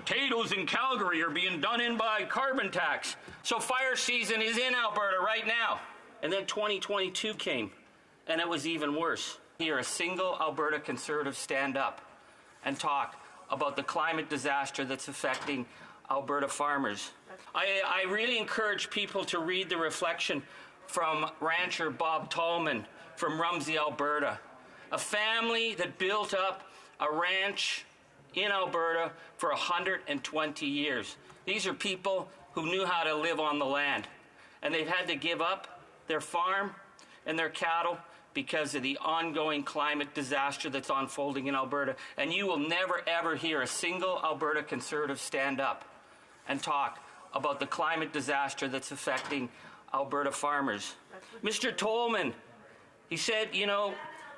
potatoes in Calgary are being done in by carbon tax. So fire season is in Alberta right now. And then 2022 came, and it was even worse. Hear a single Alberta Conservative stand up and talk about the climate disaster that's affecting Alberta farmers. I really encourage people to read the reflection from rancher Bob Tallman from Rumsey, Alberta, a family that built up a ranch in Alberta for 120 years. These are people who knew how to live on the land, and they've had to give up their farm and their cattle because of the ongoing climate disaster that's unfolding in Alberta. And you will never, ever hear a single Alberta Conservative stand up and talk about the climate disaster that's affecting Alberta farmers. Mr. Tolman, he said, you know,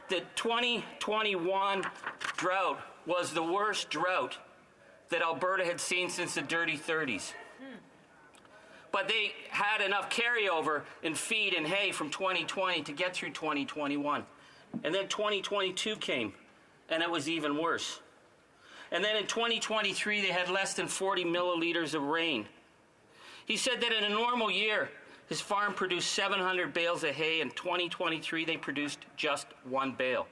the 2021 drought was the worst drought that Alberta had seen since the dirty 30s. But they had enough carryover in feed and hay from 2020 to get through 2021. And then 2022 came, and it was even worse. And then in 2023, they had less than 40 milliliters of rain. He said that in a normal year, his farm produced 700 bales of hay. In 2023, they produced just 1 bale.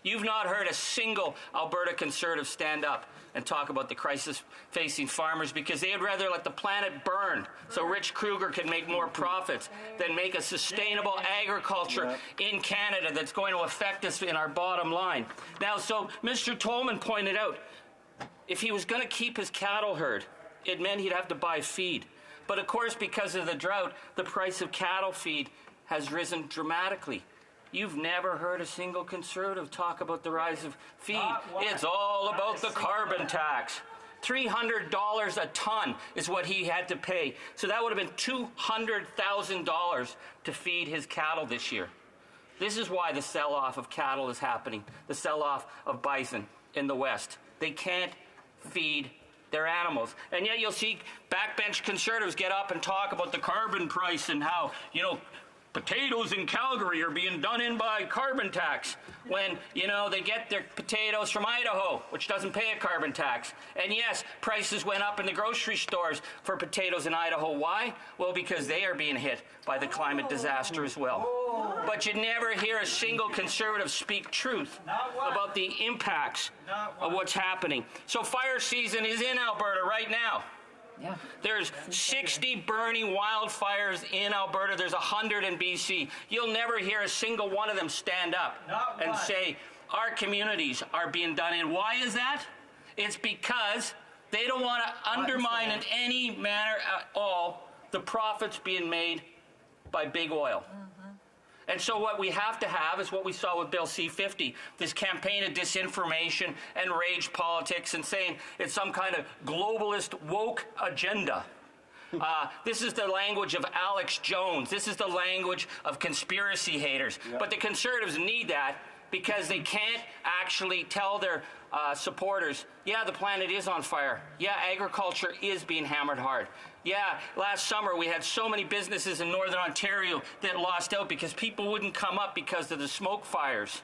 You've not heard a single Alberta Conservative stand up and talk about the crisis facing farmers because they'd rather let the planet burn so Rich Kruger can make more profits than make a sustainable agriculture in Canada that's going to affect us in our bottom line. Now, so Mr. Tolman pointed out, if he was going to keep his cattle herd, it meant he'd have to buy feed. But of course, because of the drought, the price of cattle feed has risen dramatically. You've never heard a single Conservative talk about the rise of feed. It's all about the carbon tax. $300 a ton is what he had to pay. So that would have been $200,000 to feed his cattle this year. This is why the sell-off of cattle is happening, the sell-off of bison in the West. They can't feed their animals. And yet you'll see backbench Conservatives get up and talk about the carbon price and how, you know, potatoes in Calgary are being done in by carbon tax when, you know, they get their potatoes from Idaho, which doesn't pay a carbon tax. And yes, prices went up in the grocery stores for potatoes in Idaho. Why? Well, because they are being hit by the climate disaster as well. But you never hear a single Conservative speak truth about the impacts of what's happening. So fire season is in Alberta right now. Yeah. There's 60 burning wildfires in Alberta. There's 100 in BC. You'll never hear a single one of them stand up and say, our communities are being done in. Why is that? It's because they don't want to undermine in any manner at all the profits being made by big oil. And so what we have to have is what we saw with Bill C-50, this campaign of disinformation and rage politics and saying it's some kind of globalist woke agenda. This is the language of Alex Jones. This is the language of conspiracy haters. Yep. But the Conservatives need that because they can't actually tell their supporters, yeah, the planet is on fire. Yeah, agriculture is being hammered hard. Yeah, last summer we had so many businesses in Northern Ontario that lost out because people wouldn't come up because of the smoke fires.